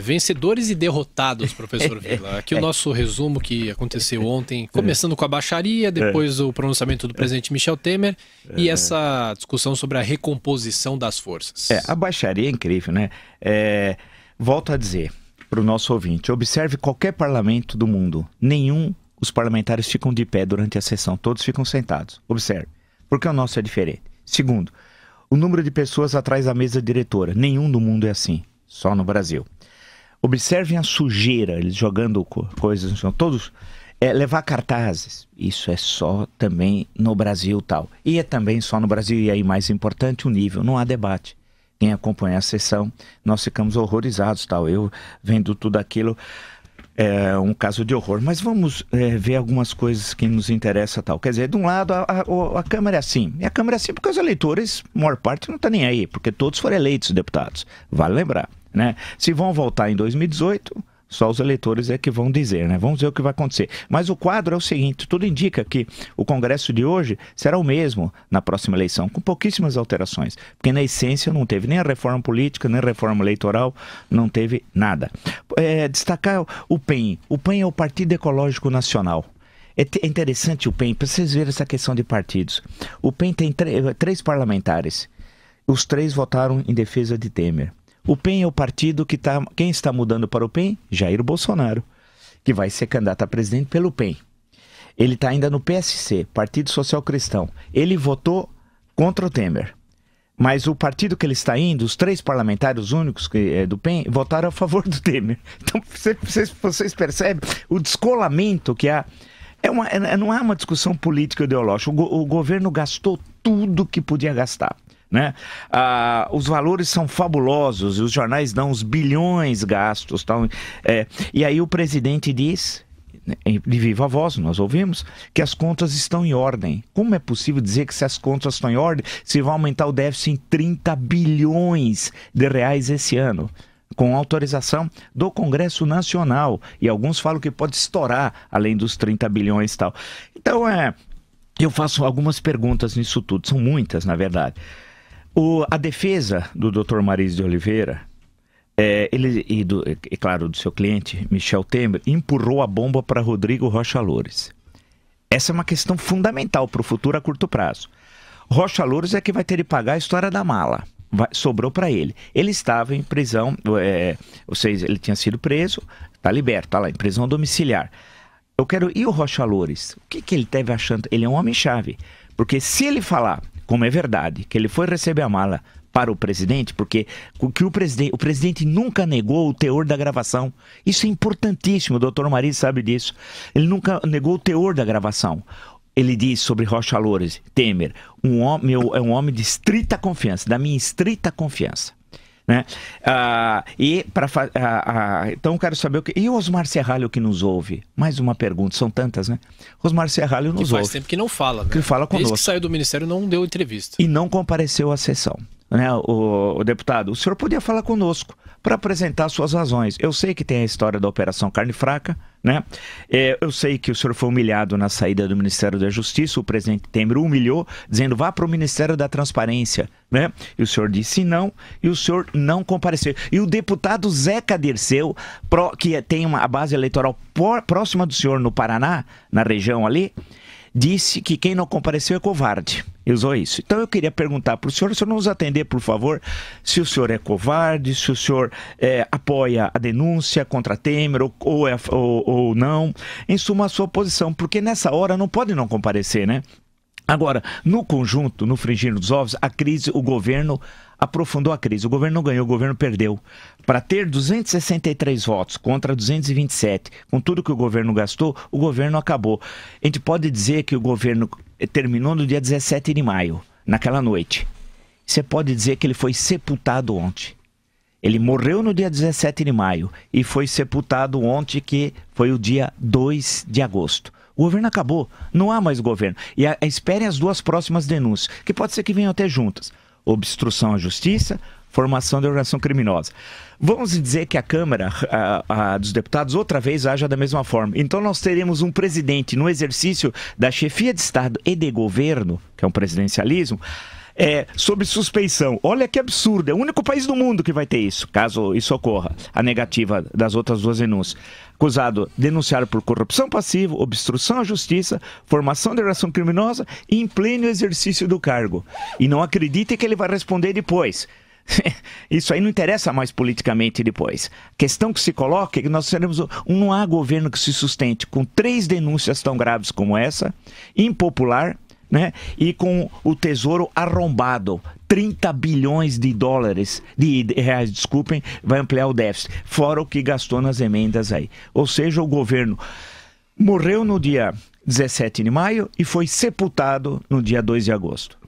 Vencedores e derrotados, professor Vila. Aqui o nosso resumo que aconteceu ontem, começando com a baixaria, depois o pronunciamento do presidente Michel Temer e essa discussão sobre a recomposição das forças. A baixaria é incrível, né? Volto a dizer para o nosso ouvinte, observe qualquer parlamento do mundo, os parlamentares ficam de pé durante a sessão, todos ficam sentados. Observe, porque o nosso é diferente. Segundo, o número de pessoas atrás da mesa diretora, nenhum do mundo é assim, só no Brasil. Observem a sujeira, eles jogando coisas, todos, levar cartazes, isso é só também no Brasil tal. E é também só no Brasil, e aí mais importante o nível, não há debate. Quem acompanha a sessão, nós ficamos horrorizados tal, eu vendo tudo aquilo, um caso de horror. Mas vamos ver algumas coisas que nos interessam tal. Quer dizer, de um lado a Câmara é assim, e a Câmara é assim porque os eleitores, a maior parte não está nem aí, porque todos foram eleitos deputados, vale lembrar. Né? Se vão voltar em 2018, só os eleitores é que vão dizer, né? Vamos ver o que vai acontecer. Mas o quadro é o seguinte, tudo indica que o Congresso de hoje será o mesmo na próxima eleição, com pouquíssimas alterações, porque na essência não teve nem a reforma política, nem a reforma eleitoral, não teve nada. Destacar o PEN. O PEN é o Partido Ecológico Nacional. É interessante o PEN, para vocês verem essa questão de partidos. O PEN tem três parlamentares, os três votaram em defesa de Temer. O PEN é o partido que está... Quem está mudando para o PEN? Jair Bolsonaro, que vai ser candidato a presidente pelo PEN. Ele está ainda no PSC, Partido Social Cristão. Ele votou contra o Temer. Mas o partido que ele está indo, os três parlamentares únicos do PEN, votaram a favor do Temer. Então, vocês percebem o descolamento que há. Não há uma discussão política ideológica. O governo gastou tudo que podia gastar. Né? Os valores são fabulosos, os jornais dão os bilhões gastos. Tal, e aí o presidente diz, de viva voz, nós ouvimos, que as contas estão em ordem. Como é possível dizer que se as contas estão em ordem, se vai aumentar o déficit em 30 bilhões de reais esse ano? Com autorização do Congresso Nacional. E alguns falam que pode estourar além dos 30 bilhões e tal. Então, eu faço algumas perguntas nisso tudo, são muitas, na verdade. A defesa do Dr. Maris de Oliveira, claro, do seu cliente, Michel Temer, empurrou a bomba para Rodrigo Rocha Loures. Essa é uma questão fundamental para o futuro a curto prazo. Rocha Loures é que vai ter de pagar a história da mala. Sobrou para ele. Ele estava em prisão, ou seja, ele tinha sido preso, está liberto, está lá em prisão domiciliar. E o Rocha Loures? O que ele esteve achando? Ele é um homem-chave. Porque se ele falar, como é verdade, que ele foi receber a mala para o presidente, porque o presidente nunca negou o teor da gravação. Isso é importantíssimo, o doutor Maris sabe disso. Ele nunca negou o teor da gravação. Ele diz sobre Rocha Loures, Temer, é um homem de estrita confiança, da minha estrita confiança. Né? Então eu quero saber o que... E o Osmar Serralho que nos ouve? Mais uma pergunta, são tantas, né? Osmar Serralho nos ouve. Faz tempo que não fala, né? Que fala conosco. Desde que saiu do Ministério não deu entrevista. E não compareceu à sessão. Né? O deputado, o senhor podia falar conosco para apresentar suas razões. Eu sei que tem a história da Operação Carne Fraca, né? Eu sei que o senhor foi humilhado na saída do Ministério da Justiça, o presidente Temer o humilhou, dizendo vá para o Ministério da Transparência, né? E o senhor disse não, e o senhor não compareceu. E o deputado Zeca Dirceu, que tem a base eleitoral próxima do senhor no Paraná, na região ali, disse que quem não compareceu é covarde. E usou isso. Então eu queria perguntar para o senhor nos atender, por favor, se o senhor é covarde, se o senhor apoia a denúncia contra Temer ou não. Em suma, a sua posição, porque nessa hora não pode não comparecer, né? Agora, no conjunto, no frigir dos ovos, a crise, o governo aprofundou a crise. O governo não ganhou, o governo perdeu. Para ter 263 votos contra 227, com tudo que o governo gastou, o governo acabou. A gente pode dizer que o governo terminou no dia 17 de maio, naquela noite. Você pode dizer que ele foi sepultado ontem. Ele morreu no dia 17 de maio e foi sepultado ontem, que foi o dia 2 de agosto. O governo acabou, não há mais governo. E esperem as duas próximas denúncias, que pode ser que venham até juntas. Obstrução à justiça, formação de organização criminosa. Vamos dizer que a Câmara dos Deputados outra vez haja da mesma forma. Então nós teremos um presidente no exercício da chefia de Estado e de governo, que é um presidencialismo, Sobre suspeição. Olha que absurdo, é o único país do mundo que vai ter isso, caso isso ocorra, a negativa das outras duas denúncias. Acusado denunciado por corrupção passiva, obstrução à justiça, formação de relação criminosa e em pleno exercício do cargo. E não acredite que ele vai responder depois. Isso aí não interessa mais politicamente depois. A questão que se coloca é que nós teremos não há governo que se sustente com 3 denúncias tão graves como essa, impopular, né? E com o tesouro arrombado, 30 bilhões de reais, desculpem, vai ampliar o déficit, fora o que gastou nas emendas aí. Ou seja, o governo morreu no dia 17 de maio e foi sepultado no dia 2 de agosto.